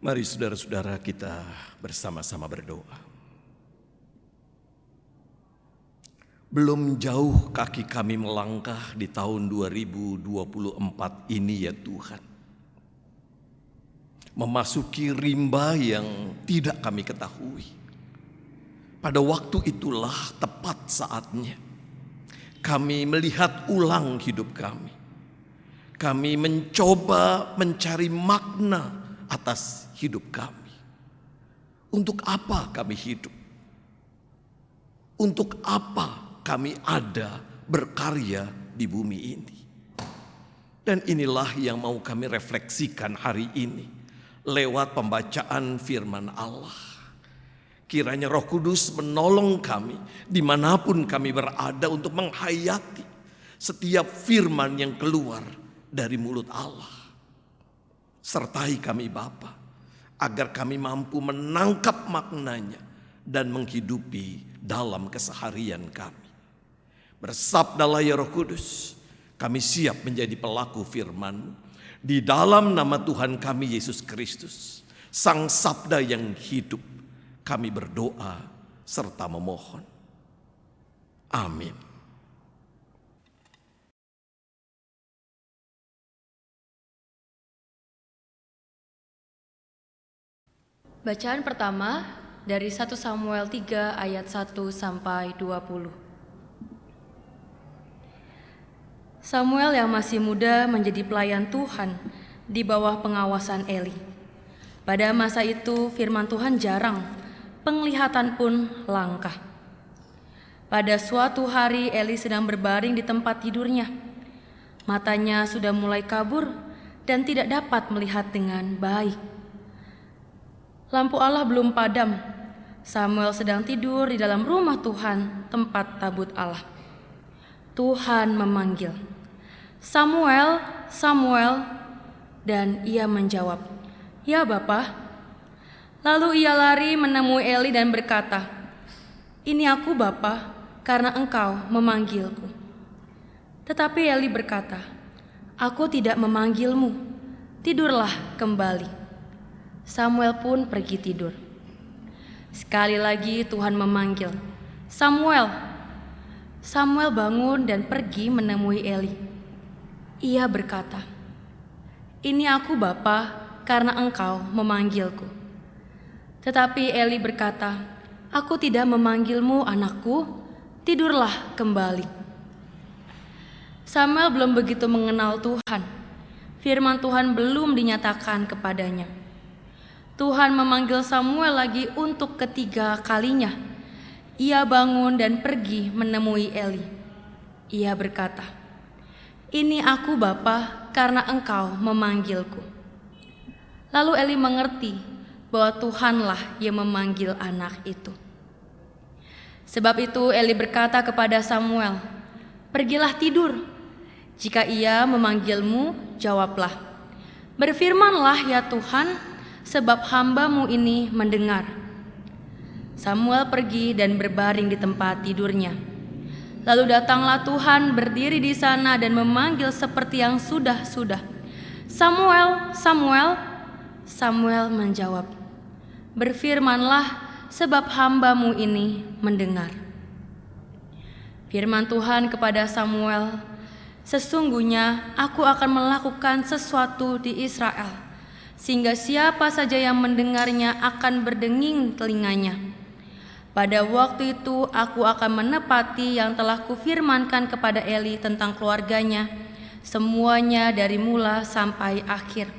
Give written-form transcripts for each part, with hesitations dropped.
Mari saudara-saudara kita bersama-sama berdoa. Belum jauh kaki kami melangkah di tahun 2024 ini ya Tuhan. Memasuki rimba yang tidak kami ketahui. Pada waktu itulah tepat saatnya kami melihat ulang hidup kami. Kami mencoba mencari makna atas hidup kami. Untuk apa kami hidup? Untuk apa kami ada berkarya di bumi ini? Dan inilah yang mau kami refleksikan hari ini lewat pembacaan firman Allah. Kiranya Roh Kudus menolong kami dimanapun kami berada untuk menghayati setiap firman yang keluar dari mulut Allah. Sertai kami Bapa, agar kami mampu menangkap maknanya dan menghidupi dalam keseharian kami. Bersabdalah ya Roh Kudus, kami siap menjadi pelaku firman-Mu. Di dalam nama Tuhan kami Yesus Kristus, Sang Sabda yang hidup, kami berdoa serta memohon. Amin. Bacaan pertama dari 1 Samuel 3 ayat 1 sampai 20. Samuel yang masih muda menjadi pelayan Tuhan di bawah pengawasan Eli. Pada masa itu firman Tuhan jarang, penglihatan pun langka. Pada suatu hari Eli sedang berbaring di tempat tidurnya. Matanya sudah mulai kabur dan tidak dapat melihat dengan baik. Lampu Allah belum padam. Samuel sedang tidur di dalam rumah Tuhan, tempat tabut Allah. Tuhan memanggil, "Samuel, Samuel." Dan ia menjawab, "Ya Bapa." Lalu ia lari menemui Eli dan berkata, "Ini aku Bapa, karena engkau memanggilku." Tetapi Eli berkata, "Aku tidak memanggilmu, tidurlah kembali." Samuel pun pergi tidur. Sekali lagi Tuhan memanggil, "Samuel." Samuel bangun dan pergi menemui Eli. Ia berkata, "Ini aku Bapa, karena engkau memanggilku." Tetapi Eli berkata, "Aku tidak memanggilmu anakku, tidurlah kembali." Samuel belum begitu mengenal Tuhan. Firman Tuhan belum dinyatakan kepadanya. Tuhan memanggil Samuel lagi untuk ketiga kalinya. Ia bangun dan pergi menemui Eli. Ia berkata, "Ini aku Bapa, karena engkau memanggilku." Lalu Eli mengerti bahwa Tuhanlah yang memanggil anak itu. Sebab itu Eli berkata kepada Samuel, "Pergilah tidur. Jika ia memanggilmu, jawablah. Berfirmanlah ya Tuhan, sebab hamba-Mu ini mendengar." Samuel pergi dan berbaring di tempat tidurnya. Lalu datanglah Tuhan berdiri di sana dan memanggil seperti yang sudah-sudah, "Samuel, Samuel." Samuel menjawab, "Berfirmanlah, sebab hamba-Mu ini mendengar." Firman Tuhan kepada Samuel, "Sesungguhnya aku akan melakukan sesuatu di Israel, sehingga siapa saja yang mendengarnya akan berdenging telinganya. Pada waktu itu aku akan menepati yang telah kufirmankan kepada Eli tentang keluarganya, semuanya dari mula sampai akhir.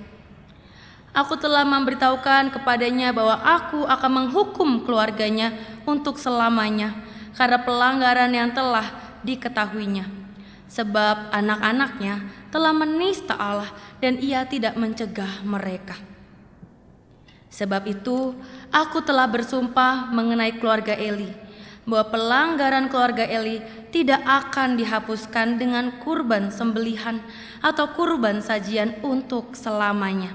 Aku telah memberitahukan kepadanya bahwa aku akan menghukum keluarganya untuk selamanya karena pelanggaran yang telah diketahuinya, sebab anak-anaknya telah menista Allah dan ia tidak mencegah mereka. Sebab itu aku telah bersumpah mengenai keluarga Eli, bahwa pelanggaran keluarga Eli tidak akan dihapuskan dengan kurban sembelihan atau kurban sajian untuk selamanya."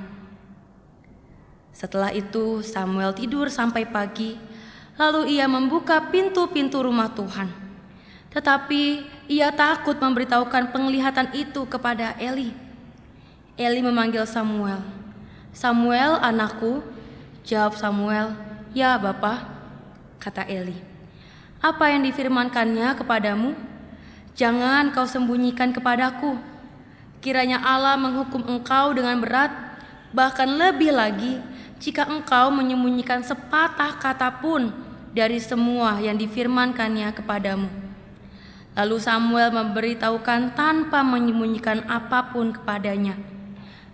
Setelah itu Samuel tidur sampai pagi, lalu ia membuka pintu-pintu rumah Tuhan. Tetapi ia takut memberitahukan penglihatan itu kepada Eli. Eli memanggil Samuel, "Samuel, anakku." Jawab Samuel, "Ya Bapa," kata Eli. "Apa yang difirmankannya kepadamu? Jangan kau sembunyikan kepadaku. Kiranya Allah menghukum engkau dengan berat, bahkan lebih lagi jika engkau menyembunyikan sepatah kata pun dari semua yang difirmankannya kepadamu." Lalu Samuel memberitahukan tanpa menyembunyikan apapun kepadanya.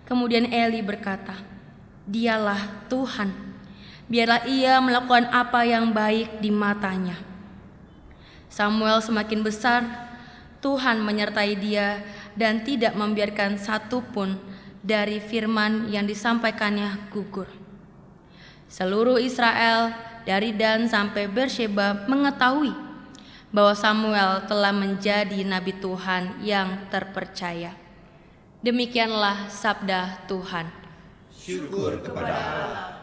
Kemudian Eli berkata, "Dialah Tuhan. Biarlah ia melakukan apa yang baik di matanya." Samuel semakin besar, Tuhan menyertai dia dan tidak membiarkan satupun dari firman yang disampaikannya gugur. Seluruh Israel dari Dan sampai Beersheba mengetahui bahwa Samuel telah menjadi nabi Tuhan yang terpercaya. Demikianlah sabda Tuhan. Syukur kepada Allah.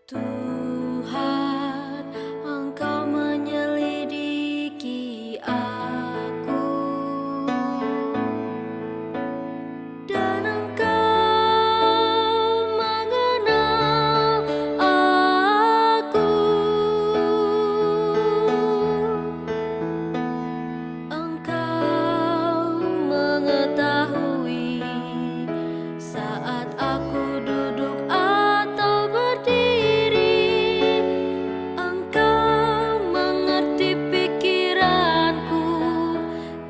Tuhan, Engkau menyelidiki aku, dan Engkau mengenal aku. Engkau mengetahui saat aku duduk atau berdiri. Engkau mengerti pikiranku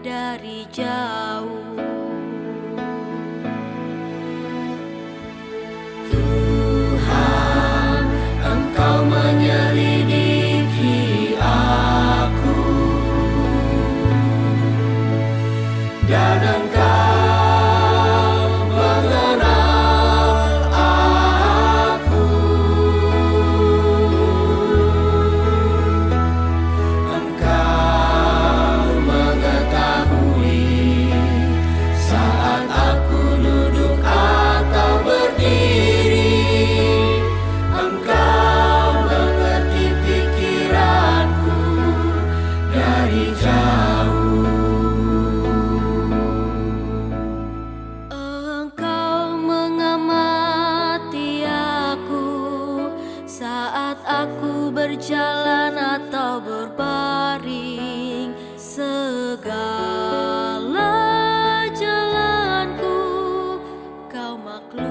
dari jauh. Tuhan, Engkau menyelidiki aku, dan Engkau mengenal aku. Engkau mengetahui saat aku duduk atau berdiri. Engkau mengerti pikiranku dari jauh. Engkau mengamati aku saat aku berjalan atau berbaring. Segala jalanku Kau maklumi.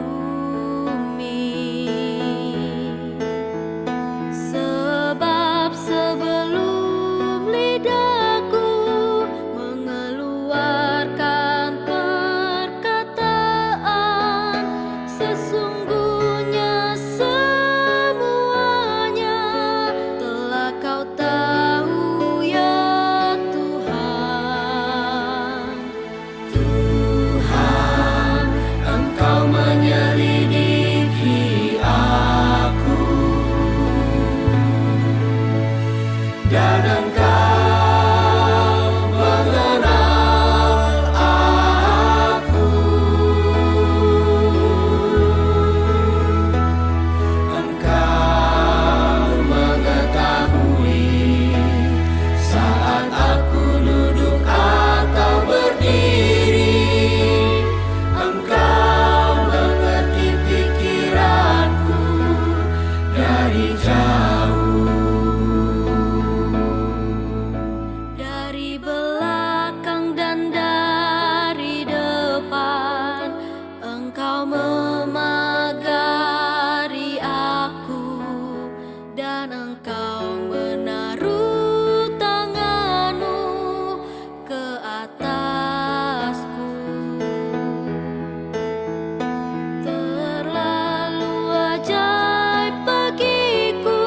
Sebab sebelum lidahku mengeluarkan perkataan, sesungguhnya semuanya telah Kau tahu, ya Tuhan. Tuhan, Engkau menyelidiki aku, dan Engkau mengenal aku. Engkau mengetahui saat aku duduk atau berdiri. Engkau mengerti pikiranku dari jauh. Dari belakang dan dari depan, Engkau memagari aku, dan Engkau menaruh tangan-Mu ke atasku. Terlalu ajaib bagiku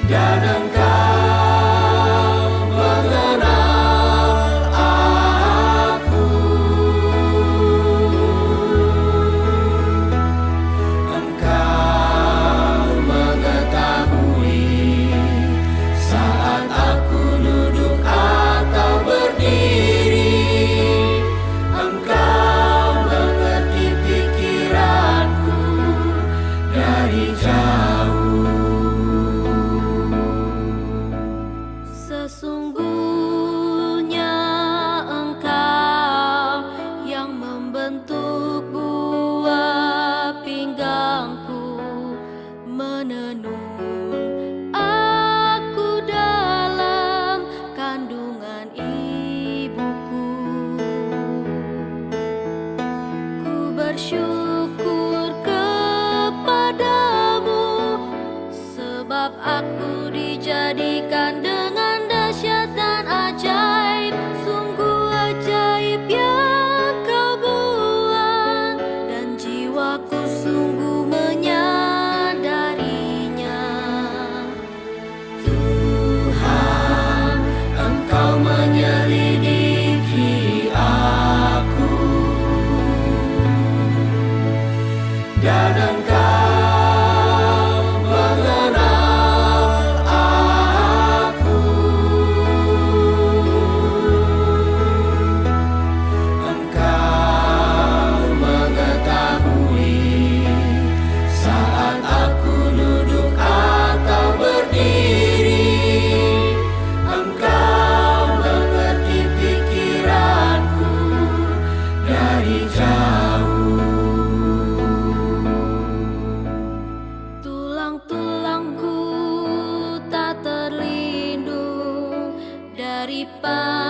dan Engkau mengenal aku. Engkau mengetahui saat aku duduk atau berdiri. Engkau mengerti pikiranku dari jauh. Sesungguhnya Engkau yang membentuk buah pinggangku, menenun aku dalam kandungan ibuku. Ku bersyukur kepadamu, sebab aku dijadikan dengan dahsyat dan ajaib. Sungguh ajaib yang kau buat, dan jiwaku sungguh menyadarinya. Tuhan, Engkau menyelidiki aku, dan Engkau mengenal aku. Engkau mengetahui saat aku duduk atau berdiri. Engkau mengerti pikiranku dari jauh. Tulang-tulangku tak terlindung dari pandanganmu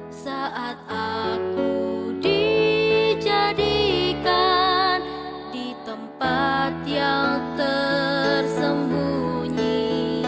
saat aku dijadikan di tempat yang tersembunyi.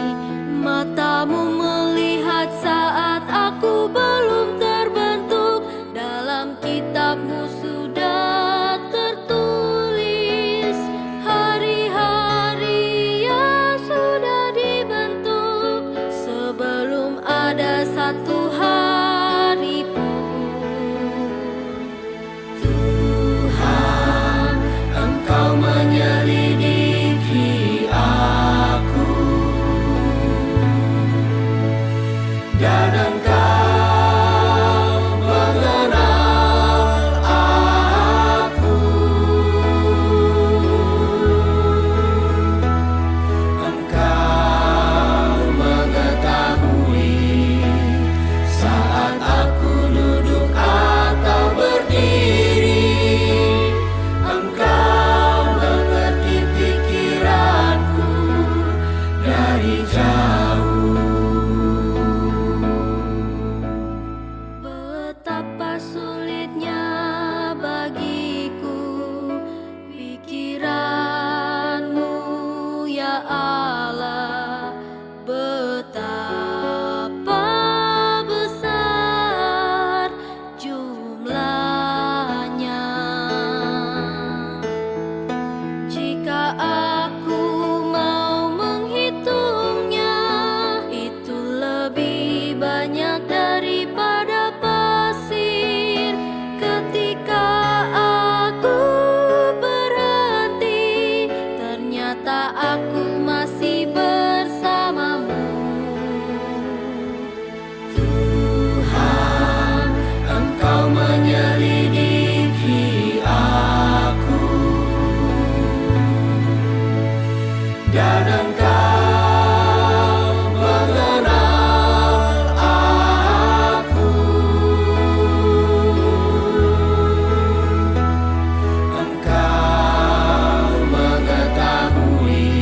Matamu melihat saat aku belum terbentuk, dalam kitabmu sudah tertulis hari-hari yang sudah dibentuk sebelum ada satu hari pun. Tuhan, Engkau menyelidiki aku, dan Engkau mengenal aku. Engkau mengetahui saat aku duduk atau berdiri. Engkau mengerti pikiranku dari jauh. Betapa sulitnya bagiku pikiranmu, ya Allah. Betapa besar jumlahnya. Jika aku mau menghitungnya, itu lebih banyak daripada pasir. Ketika aku berhenti, ternyata aku masih bersamamu. Tuhan, Engkau menyelidiki aku, dan Engkau mengenal aku. Engkau mengetahui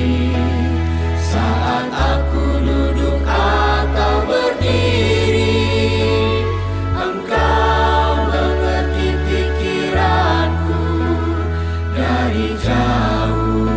saat aku duduk atau berdiri. Engkau mengerti pikiranku dari jauh.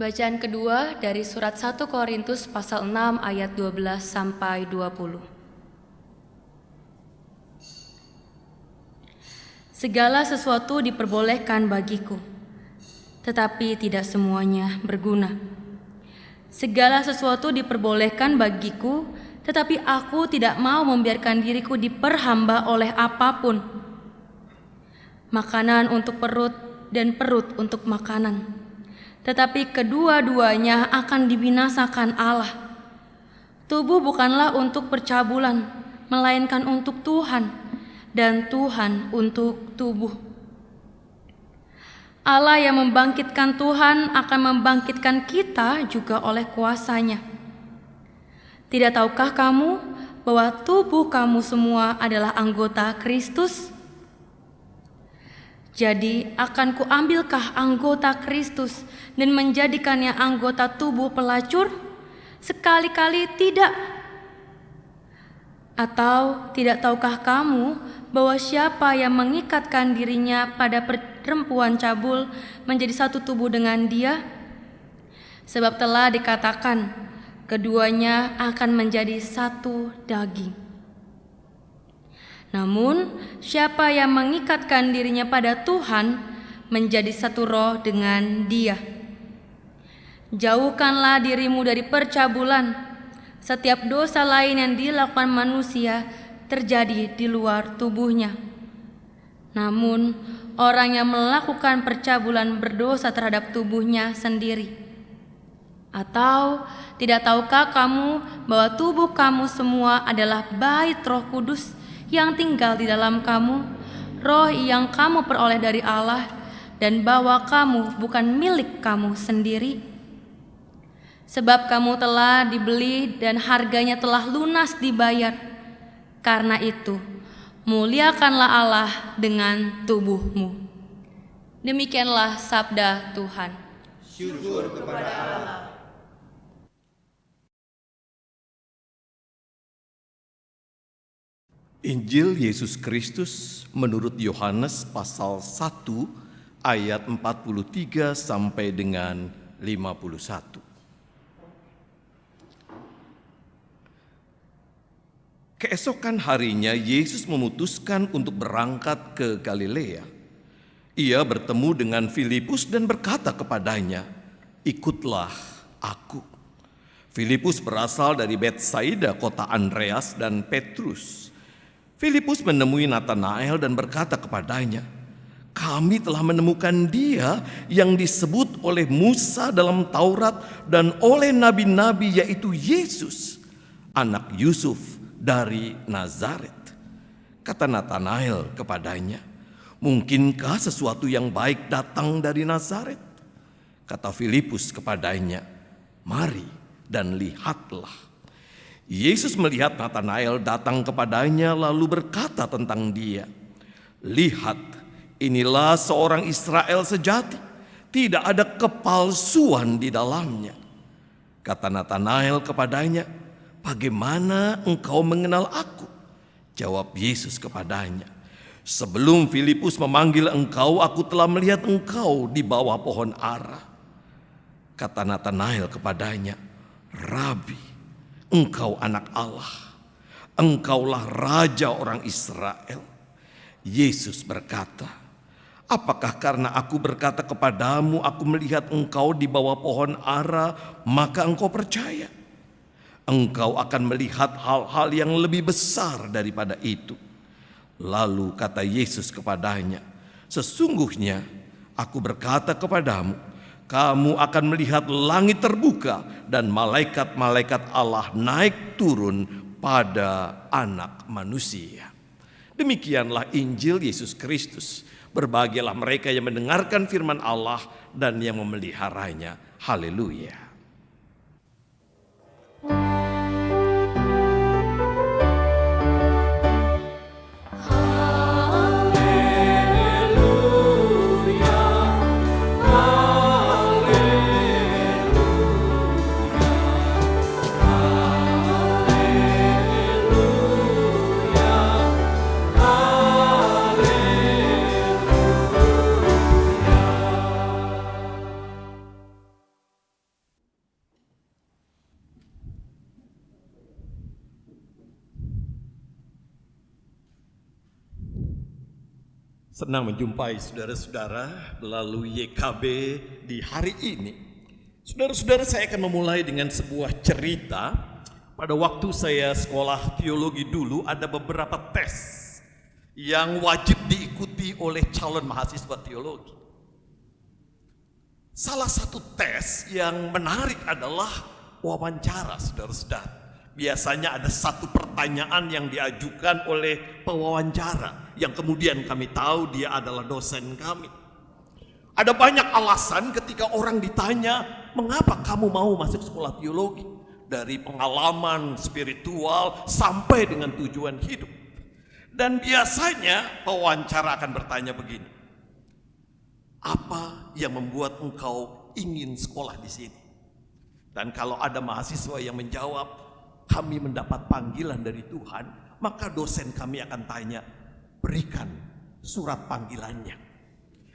Bacaan kedua dari surat 1 Korintus pasal 6 ayat 12 sampai 20. Segala sesuatu diperbolehkan bagiku, tetapi tidak semuanya berguna. Segala sesuatu diperbolehkan bagiku, tetapi aku tidak mau membiarkan diriku diperhamba oleh apapun. Makanan untuk perut dan perut untuk makanan. Tetapi kedua-duanya akan dibinasakan Allah. Tubuh bukanlah untuk percabulan, melainkan untuk Tuhan, dan Tuhan untuk tubuh. Allah yang membangkitkan Tuhan akan membangkitkan kita juga oleh kuasa-Nya. Tidak tahukah kamu bahwa tubuh kamu semua adalah anggota Kristus? Jadi akan kuambilkah anggota Kristus dan menjadikannya anggota tubuh pelacur? Sekali-kali tidak. Atau tidak tahukah kamu bahwa siapa yang mengikatkan dirinya pada perempuan cabul menjadi satu tubuh dengan dia? Sebab telah dikatakan, keduanya akan menjadi satu daging. Namun, siapa yang mengikatkan dirinya pada Tuhan menjadi satu roh dengan Dia. Jauhkanlah dirimu dari percabulan. Setiap dosa lain yang dilakukan manusia terjadi di luar tubuhnya. Namun, orang yang melakukan percabulan berdosa terhadap tubuhnya sendiri. Atau tidak tahukah kamu bahwa tubuh kamu semua adalah bait Roh Kudus yang tinggal di dalam kamu, roh yang kamu peroleh dari Allah, dan bahwa kamu bukan milik kamu sendiri? Sebab kamu telah dibeli dan harganya telah lunas dibayar. Karena itu, muliakanlah Allah dengan tubuhmu. Demikianlah sabda Tuhan. Syukur kepada Allah. Injil Yesus Kristus menurut Yohanes pasal 1 ayat 43 sampai dengan 51. Keesokan harinya Yesus memutuskan untuk berangkat ke Galilea. Ia bertemu dengan Filipus dan berkata kepadanya, "Ikutlah aku." Filipus berasal dari Betsaida, kota Andreas dan Petrus. Filipus menemui Natanael dan berkata kepadanya, "Kami telah menemukan Dia yang disebut oleh Musa dalam Taurat dan oleh nabi-nabi, yaitu Yesus, anak Yusuf dari Nazaret." Kata Natanael kepadanya, "Mungkinkah sesuatu yang baik datang dari Nazaret?" Kata Filipus kepadanya, "Mari dan lihatlah." Yesus melihat Natanael datang kepadanya lalu berkata tentang dia, "Lihat, inilah seorang Israel sejati, tidak ada kepalsuan di dalamnya." Kata Natanael kepadanya, "Bagaimana engkau mengenal aku?" Jawab Yesus kepadanya, "Sebelum Filipus memanggil engkau, aku telah melihat engkau di bawah pohon ara." Kata Natanael kepadanya, "Rabi, engkau anak Allah, engkaulah raja orang Israel." Yesus berkata, "Apakah karena aku berkata kepadamu, aku melihat engkau di bawah pohon ara, maka engkau percaya? Engkau akan melihat hal-hal yang lebih besar daripada itu." Lalu kata Yesus kepadanya, "Sesungguhnya aku berkata kepadamu, kamu akan melihat langit terbuka dan malaikat-malaikat Allah naik turun pada Anak Manusia." Demikianlah Injil Yesus Kristus. Berbahagialah mereka yang mendengarkan firman Allah dan yang memeliharanya. Haleluya. Senang menjumpai saudara-saudara melalui YKB di hari ini. Saudara-saudara, saya akan memulai dengan sebuah cerita. Pada waktu saya sekolah teologi dulu, ada beberapa tes yang wajib diikuti oleh calon mahasiswa teologi. Salah satu tes yang menarik adalah wawancara, saudara-saudara. Biasanya ada satu pertanyaan yang diajukan oleh pewawancara yang kemudian kami tahu dia adalah dosen kami. Ada banyak alasan ketika orang ditanya, mengapa kamu mau masuk sekolah teologi? Dari pengalaman spiritual sampai dengan tujuan hidup. Dan biasanya pewawancara akan bertanya begini, apa yang membuat engkau ingin sekolah di sini? Dan kalau ada mahasiswa yang menjawab, kami mendapat panggilan dari Tuhan, maka dosen kami akan tanya, berikan surat panggilannya.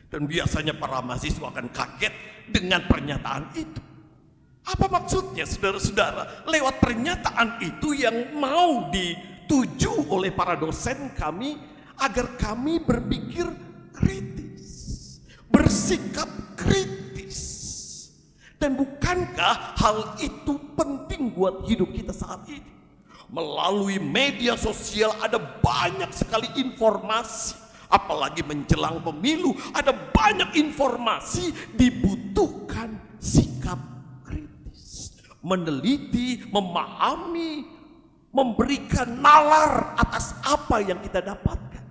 Dan biasanya para mahasiswa akan kaget dengan pernyataan itu. Apa maksudnya, saudara-saudara? Lewat pernyataan itu yang mau dituju oleh para dosen kami agar kami berpikir kritis, bersikap kritis. Dan bukankah hal itu penting buat hidup kita saat ini? Melalui media sosial ada banyak sekali informasi, apalagi menjelang pemilu ada banyak informasi. Dibutuhkan sikap kritis, meneliti, memahami, memberikan nalar atas apa yang kita dapatkan.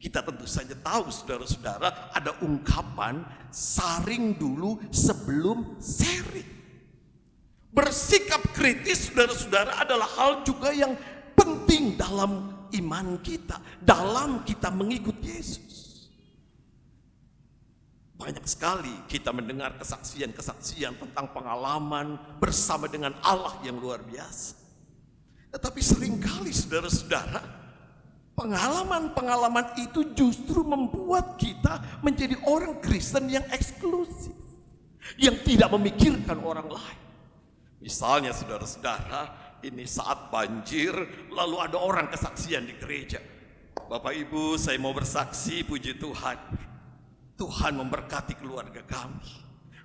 Kita tentu saja tahu, saudara-saudara, ada ungkapan saring dulu sebelum sharing. Bersikap kritis, saudara-saudara, adalah hal juga yang penting dalam iman kita, dalam kita mengikut Yesus. Banyak sekali kita mendengar kesaksian-kesaksian tentang pengalaman bersama dengan Allah yang luar biasa. Tetapi seringkali, saudara-saudara, pengalaman-pengalaman itu justru membuat kita menjadi orang Kristen yang eksklusif, yang tidak memikirkan orang lain. Misalnya, saudara-saudara, ini saat banjir, lalu ada orang kesaksian di gereja. Bapak Ibu, saya mau bersaksi, puji Tuhan. Tuhan memberkati keluarga kami.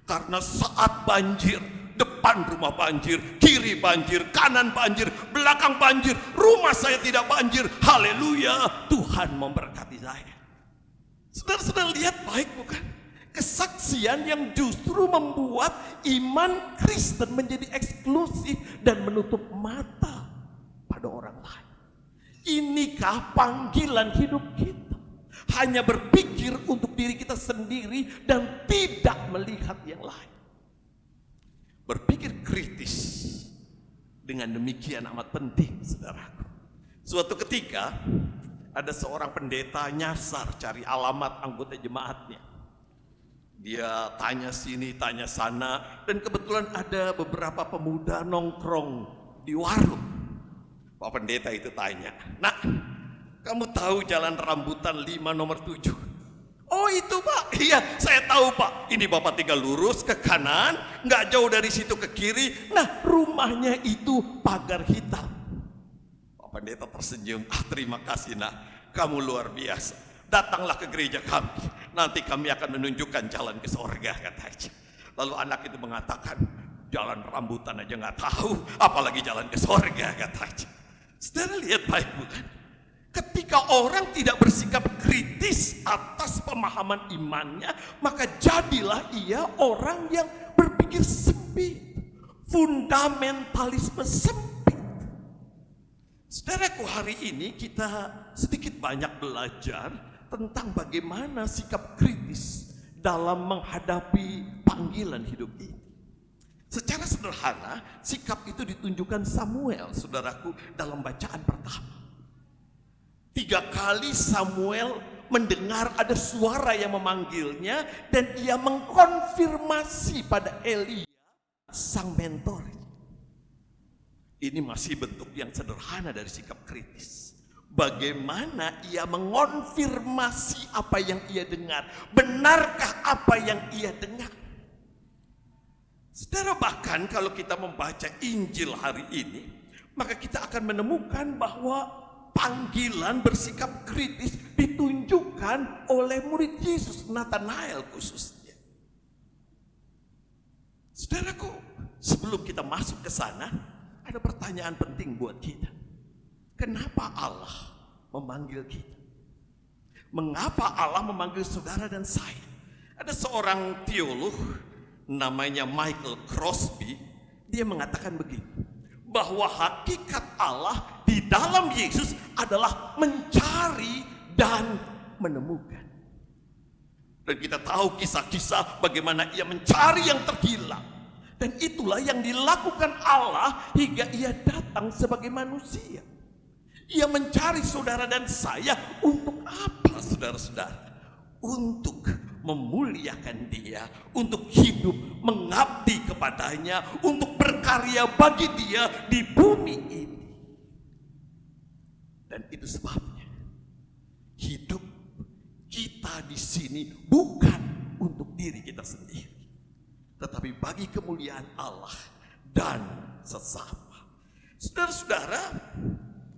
Karena saat banjir, depan rumah banjir, kiri banjir, kanan banjir, belakang banjir, rumah saya tidak banjir. Haleluya, Tuhan memberkati saya. Saudara-saudara, lihat baik bukan? Kesaksian yang justru membuat iman Kristen menjadi eksklusif dan menutup mata pada orang lain. Inikah panggilan hidup kita? Hanya berpikir untuk diri kita sendiri dan tidak melihat yang lain. Berpikir kritis dengan demikian amat penting, saudaraku. Suatu ketika ada seorang pendeta nyasar cari alamat anggota jemaatnya. Dia tanya sini, tanya sana, dan kebetulan ada beberapa pemuda nongkrong di warung. Pak pendeta itu tanya, "Nak, kamu tahu jalan rambutan 5 nomor 7? Oh itu Pak, iya saya tahu Pak. Ini Bapak tinggal lurus ke kanan, nggak jauh dari situ ke kiri. Nah rumahnya itu pagar hitam. Pak pendeta tersenyum, terima kasih nak, kamu luar biasa. Datanglah ke gereja kami, nanti kami akan menunjukkan jalan ke sorga, katanya. Lalu anak itu mengatakan, jalan rambutan aja nggak tahu, apalagi jalan ke sorga, katanya. Saudara lihat baik bukan? Ketika orang tidak bersikap kritis atas pemahaman imannya, maka jadilah ia orang yang berpikir sempit, fundamentalisme sempit. Saudaraku, hari ini kita sedikit banyak belajar tentang bagaimana sikap kritis dalam menghadapi panggilan hidup ini. Secara sederhana, sikap itu ditunjukkan Samuel, saudaraku, dalam bacaan pertama. 3 kali Samuel mendengar ada suara yang memanggilnya dan ia mengkonfirmasi pada Elia, sang mentor. Ini masih bentuk yang sederhana dari sikap kritis. Bagaimana ia mengonfirmasi apa yang ia dengar? Benarkah apa yang ia dengar? Saudara, bahkan kalau kita membaca Injil hari ini, maka kita akan menemukan bahwa panggilan bersikap kritis ditunjukkan oleh murid Yesus, Nathanael khususnya. Saudaraku, sebelum kita masuk ke sana, ada pertanyaan penting buat kita. Kenapa Allah memanggil kita? Mengapa Allah memanggil saudara dan saya? Ada seorang teolog namanya Michael Crosby, dia mengatakan begini, bahwa hakikat Allah di dalam Yesus adalah mencari dan menemukan. Dan kita tahu kisah-kisah bagaimana ia mencari yang terhilang. Dan itulah yang dilakukan Allah hingga ia datang sebagai manusia. Ia mencari saudara dan saya untuk apa, saudara-saudara? Untuk memuliakan Dia, untuk hidup mengabdi kepadanya, untuk berkarya bagi Dia di bumi ini. Dan itu sebabnya hidup kita di sini bukan untuk diri kita sendiri, tetapi bagi kemuliaan Allah dan sesama. Saudara-saudara,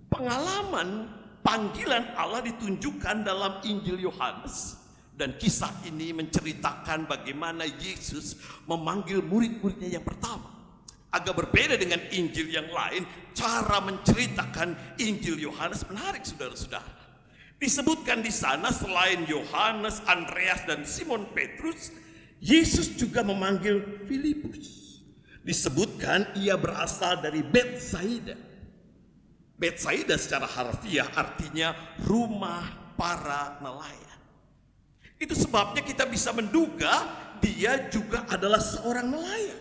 pengalaman panggilan Allah ditunjukkan dalam Injil Yohanes. Dan kisah ini menceritakan bagaimana Yesus memanggil murid-muridnya yang pertama. Agak berbeda dengan Injil yang lain, cara menceritakan Injil Yohanes menarik, saudara-saudara. Disebutkan di sana selain Yohanes, Andreas, dan Simon Petrus, Yesus juga memanggil Filipus. Disebutkan ia berasal dari Betsaida. Betsaida secara harfiah artinya rumah para nelayan. Itu sebabnya kita bisa menduga dia juga adalah seorang nelayan.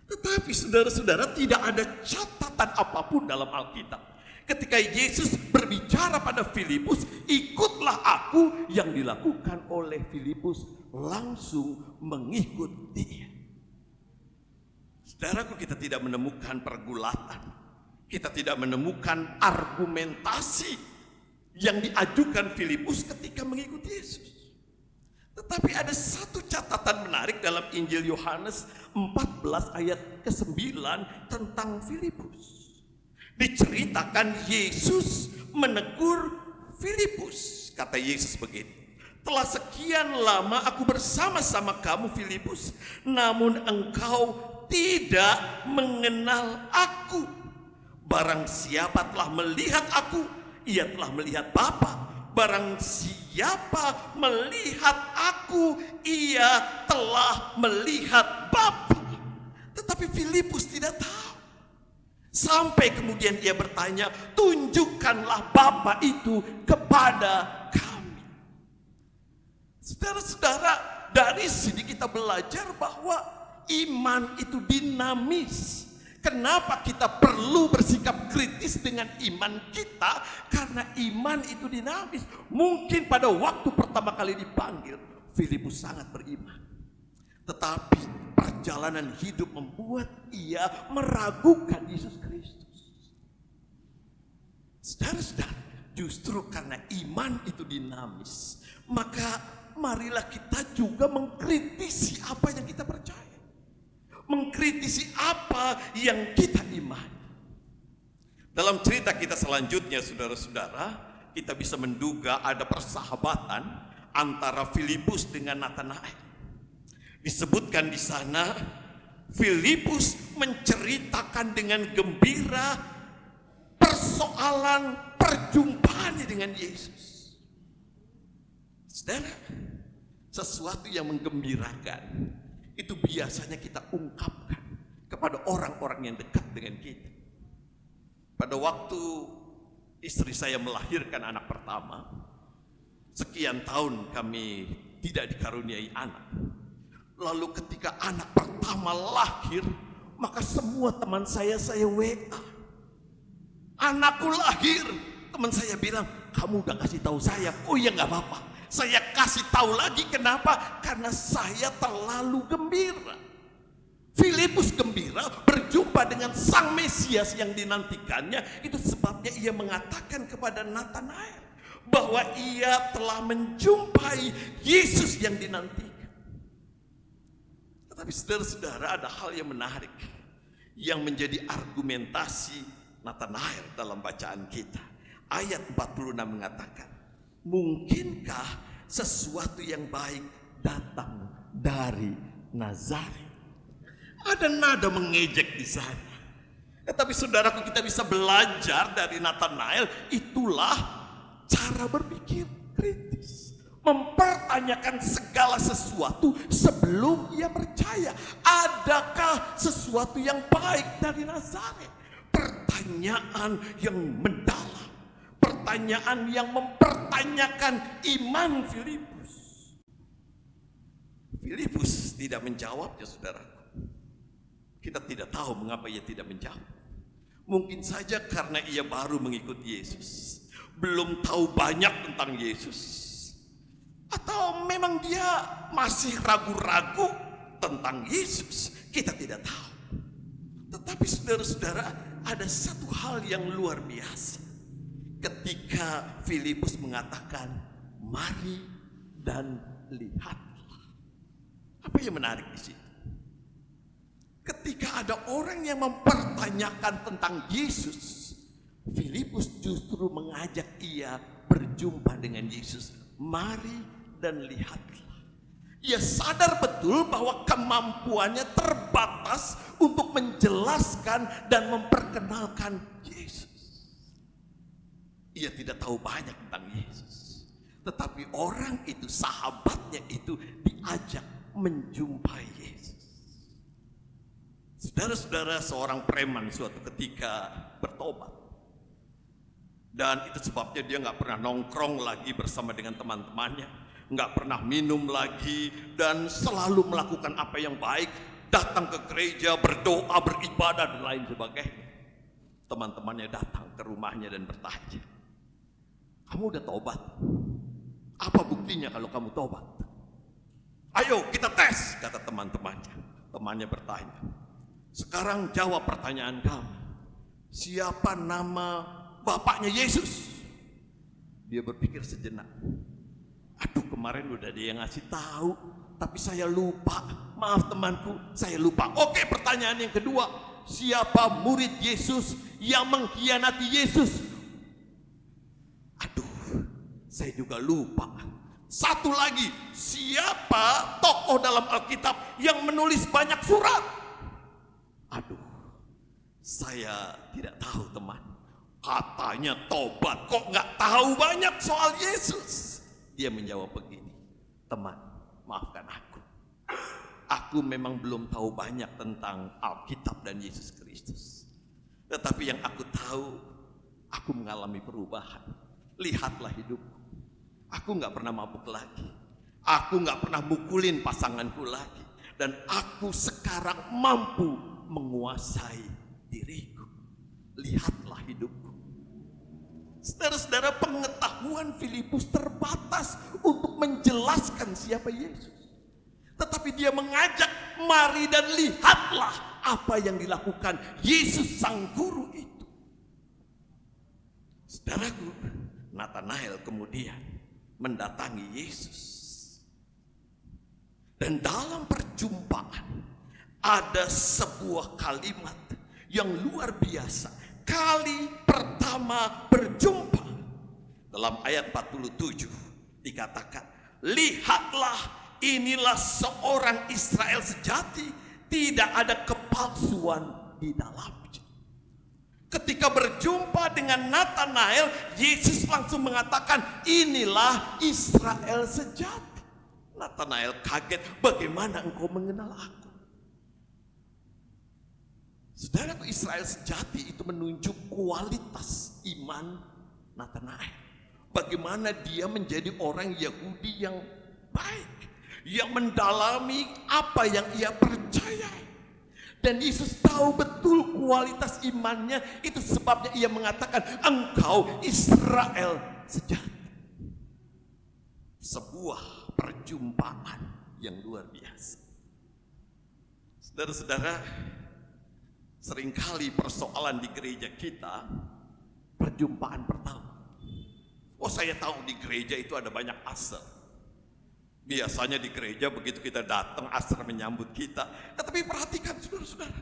Tetapi saudara-saudara, tidak ada catatan apapun dalam Alkitab. Ketika Yesus berbicara pada Filipus, ikutlah aku, yang dilakukan oleh Filipus langsung mengikut dia. Saudaraku, kita tidak menemukan pergulatan. Kita tidak menemukan argumentasi yang diajukan Filipus ketika mengikuti Yesus. Tetapi ada satu catatan menarik dalam Injil Yohanes 14 ayat ke-9 tentang Filipus. Diceritakan Yesus menegur Filipus. Kata Yesus begini, telah sekian lama aku bersama-sama kamu Filipus, namun engkau tidak mengenal aku. Barang siapa telah melihat aku, ia telah melihat Bapa. Barang siapa melihat aku, ia telah melihat Bapa. Tetapi Filipus tidak tahu. Sampai kemudian ia bertanya, tunjukkanlah Bapa itu kepada kami. Saudara-saudara, dari sini kita belajar bahwa iman itu dinamis. Kenapa kita perlu bersikap kritis dengan iman kita? Karena iman itu dinamis. Mungkin pada waktu pertama kali dipanggil, Filipus sangat beriman. Tetapi perjalanan hidup membuat ia meragukan Yesus Kristus. Saudara-saudara, justru karena iman itu dinamis, maka marilah kita juga mengkritisi apa yang kita percaya. Mengkritisi apa yang kita imani. Dalam cerita kita selanjutnya, saudara-saudara, kita bisa menduga ada persahabatan antara Filipus dengan Nathanael. Disebutkan di sana, Filipus menceritakan dengan gembira persoalan perjumpaannya dengan Yesus. Saudara, sesuatu yang menggembirakan itu biasanya kita ungkapkan kepada orang-orang yang dekat dengan kita. Pada waktu istri saya melahirkan anak pertama, sekian tahun kami tidak dikaruniai anak. Lalu ketika anak pertama lahir, maka semua teman saya WA. Anakku lahir. Teman saya bilang, kamu udah kasih tahu saya? Oh iya, nggak apa-apa. Saya kasih tahu lagi. Kenapa? Karena saya terlalu gembira. Filipus gembira berjumpa dengan Sang Mesias yang dinantikannya. Itu sebabnya ia mengatakan kepada Nathanael bahwa ia telah menjumpai Yesus yang dinantikan. Tetapi saudara-saudara, ada hal yang menarik yang menjadi argumentasi Nathanael dalam bacaan kita. ayat 46 mengatakan, mungkinkah sesuatu yang baik datang dari Nazaret? Ada nada mengejek di sana. Tetapi saudaraku, kita bisa belajar dari Nathanael. Itulah cara berpikir kritis, mempertanyakan segala sesuatu sebelum ia percaya. Adakah sesuatu yang baik dari Nazaret? Pertanyaan yang mendalam, pertanyaan yang mempertanyakan iman Filipus. Filipus tidak menjawabnya, saudaraku. Kita tidak tahu mengapa ia tidak menjawab. Mungkin saja karena ia baru mengikuti Yesus, belum tahu banyak tentang Yesus, atau memang dia masih ragu-ragu tentang Yesus. Kita tidak tahu. Tetapi saudara-saudara, ada satu hal yang luar biasa ketika Filipus mengatakan, mari dan lihatlah. Apa yang menarik di situ? Ketika ada orang yang mempertanyakan tentang Yesus, Filipus justru mengajak ia berjumpa dengan Yesus. Mari dan lihatlah. Ia sadar betul bahwa kemampuannya terbatas untuk menjelaskan dan memperkenalkan Yesus. Ia tidak tahu banyak tentang Yesus, tetapi orang itu, sahabatnya itu, diajak menjumpai Yesus. Saudara-saudara, seorang preman suatu ketika bertobat. Dan itu sebabnya dia gak pernah nongkrong lagi bersama dengan teman-temannya, gak pernah minum lagi, dan selalu melakukan apa yang baik, datang ke gereja, berdoa, beribadah, dan lain sebagainya. Teman-temannya datang ke rumahnya dan bertanya, kamu udah tobat? Apa buktinya kalau kamu tobat? Ayo kita tes, kata teman-temannya. Temannya bertanya, sekarang jawab pertanyaan kamu. Siapa nama bapaknya Yesus? Dia berpikir sejenak. Aduh, kemarin udah dia yang ngasih tahu, tapi saya lupa. Maaf temanku, saya lupa. Oke, pertanyaan yang kedua. Siapa murid Yesus yang mengkhianati Yesus? Aduh, saya juga lupa. Satu lagi, siapa tokoh dalam Alkitab yang menulis banyak surat? Aduh, saya tidak tahu teman. Katanya tobat, kok nggak tahu banyak soal Yesus? Dia menjawab begini, teman, maafkan aku. Aku memang belum tahu banyak tentang Alkitab dan Yesus Kristus. Tetapi yang aku tahu, aku mengalami perubahan. Lihatlah hidupku. Aku nggak pernah mabuk lagi. Aku nggak pernah mukulin pasanganku lagi. Dan aku sekarang mampu menguasai diriku. Lihatlah hidupku. Saudara-saudara, pengetahuan Filipus terbatas untuk menjelaskan siapa Yesus. Tetapi dia mengajak, mari dan lihatlah apa yang dilakukan Yesus sang guru itu. Saudaraku, Nathanael kemudian mendatangi Yesus. Dan dalam perjumpaan ada sebuah kalimat yang luar biasa. Kali pertama berjumpa, dalam ayat 47 dikatakan, lihatlah, inilah seorang Israel sejati, tidak ada kepalsuan di dalamnya. Ketika berjumpa dengan Nathanael, Yesus langsung mengatakan, inilah Israel sejati. Nathanael kaget, bagaimana engkau mengenal aku? Saudaraku, Israel sejati itu menunjuk kualitas iman Nathanael. Bagaimana dia menjadi orang Yahudi yang baik, yang mendalami apa yang ia percayai. Dan Yesus tahu betul kualitas imannya, itu sebabnya ia mengatakan, engkau Israel sejati. Sebuah perjumpaan yang luar biasa. Saudara-saudara, seringkali persoalan di gereja kita, perjumpaan pertama. Oh, saya tahu di gereja itu ada banyak asar. Biasanya di gereja begitu kita datang, asar menyambut kita. Tetapi perhatikan saudara-saudara,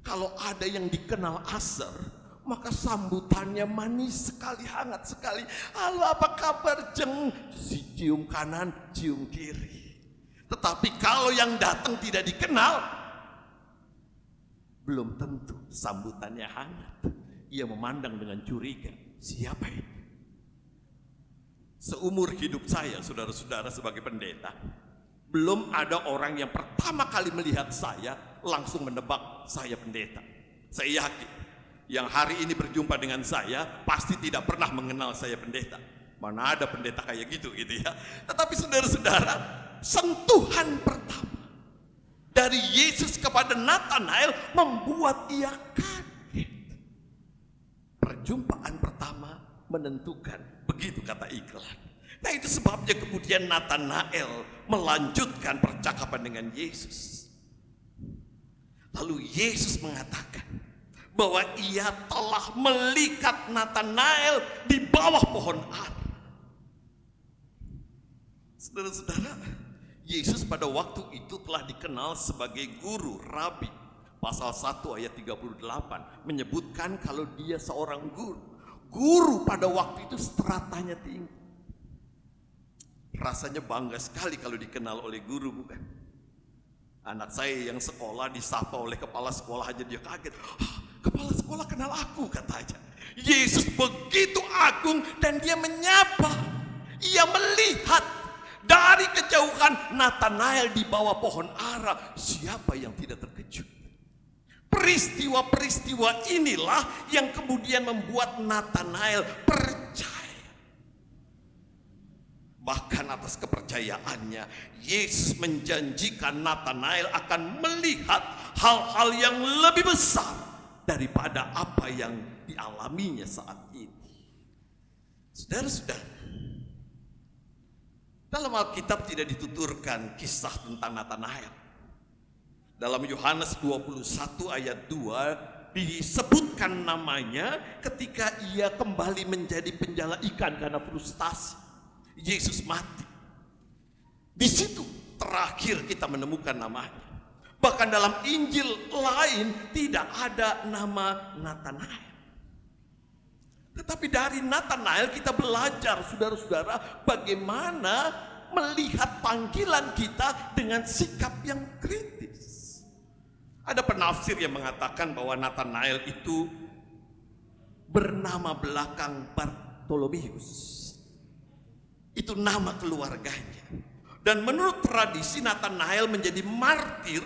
kalau ada yang dikenal asar, maka sambutannya manis sekali, hangat sekali. Halo, apa kabar jeng? Cium kanan, cium kiri. Tetapi kalau yang datang tidak dikenal, belum tentu sambutannya hangat. Ia memandang dengan curiga, siapa ini? Seumur hidup saya, saudara-saudara, sebagai pendeta, belum ada orang yang pertama kali melihat saya langsung menebak saya pendeta. Saya yakin yang hari ini berjumpa dengan saya pasti tidak pernah mengenal saya pendeta. Mana ada pendeta kayak gitu ya. Tetapi saudara-saudara, sentuhan pertama dari Yesus kepada Nathanael membuat ia kaget. Perjumpaan pertama menentukan, begitu kata iklan. Nah, itu sebabnya kemudian Nathanael melanjutkan percakapan dengan Yesus. Lalu Yesus mengatakan bahwa ia telah melihat Nathanael di bawah pohon ara. Saudara-saudara, Yesus pada waktu itu telah dikenal sebagai guru, rabi. Pasal 1 ayat 38 menyebutkan kalau dia seorang guru. Guru pada waktu itu stratanya tinggi. Rasanya bangga sekali kalau dikenal oleh guru, bukan? Anak saya yang sekolah disapa oleh kepala sekolah aja dia kaget. Kepala sekolah kenal aku, katanya. Yesus begitu agung dan dia menyapa. Ia melihat dari kejauhan Nathanael di bawah pohon ara. Siapa yang tidak terkejut? Peristiwa-peristiwa inilah yang kemudian membuat Nathanael percaya. Bahkan atas kepercayaannya, Yesus menjanjikan Nathanael akan melihat hal-hal yang lebih besar daripada apa yang dialaminya saat ini. Saudara-saudara, dalam Alkitab tidak dituturkan kisah tentang Nathanael. Dalam Yohanes 21 ayat 2 disebutkan namanya ketika ia kembali menjadi penjala ikan karena frustasi. Yesus mati. Di situ terakhir kita menemukan namanya. Bahkan dalam Injil lain tidak ada nama Nathanael. Tetapi dari Nathanael kita belajar, saudara-saudara, bagaimana melihat panggilan kita dengan sikap yang kritis. Ada penafsir yang mengatakan bahwa Nathanael itu bernama belakang Bartolomeus. Itu nama keluarganya. Dan menurut tradisi Nathanael menjadi martir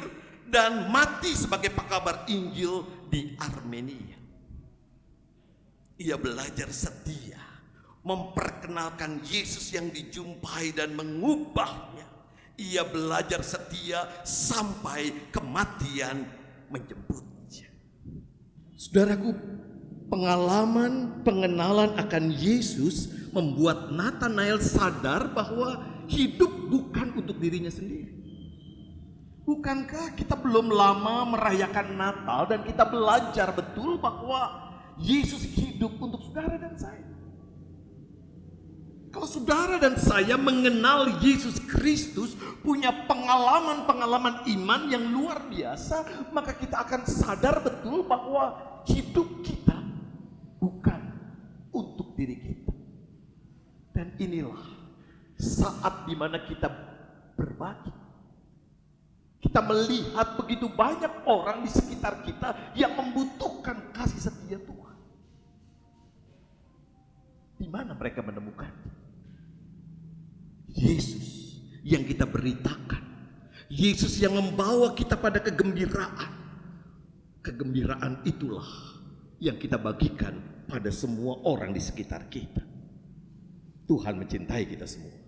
dan mati sebagai pekabar Injil di Armenia. Ia belajar setia, memperkenalkan Yesus yang dijumpai dan mengubahnya. Ia belajar setia sampai kematian menjemputnya. Saudaraku, pengalaman pengenalan akan Yesus membuat Nathanael sadar bahwa hidup bukan untuk dirinya sendiri. Bukankah kita belum lama merayakan Natal dan kita belajar betul bahwa Yesus hidup untuk saudara dan saya? Kalau saudara dan saya mengenal Yesus Kristus, punya pengalaman-pengalaman iman yang luar biasa, maka kita akan sadar betul bahwa hidup kita bukan untuk diri kita. Dan inilah saat dimana kita berbagi. Kita melihat begitu banyak orang di sekitar kita yang membutuhkan kasih setia Tuhan. Di mana mereka menemukan Yesus yang kita beritakan. Yesus yang membawa kita pada kegembiraan. Kegembiraan itulah yang kita bagikan pada semua orang di sekitar kita. Tuhan mencintai kita semua.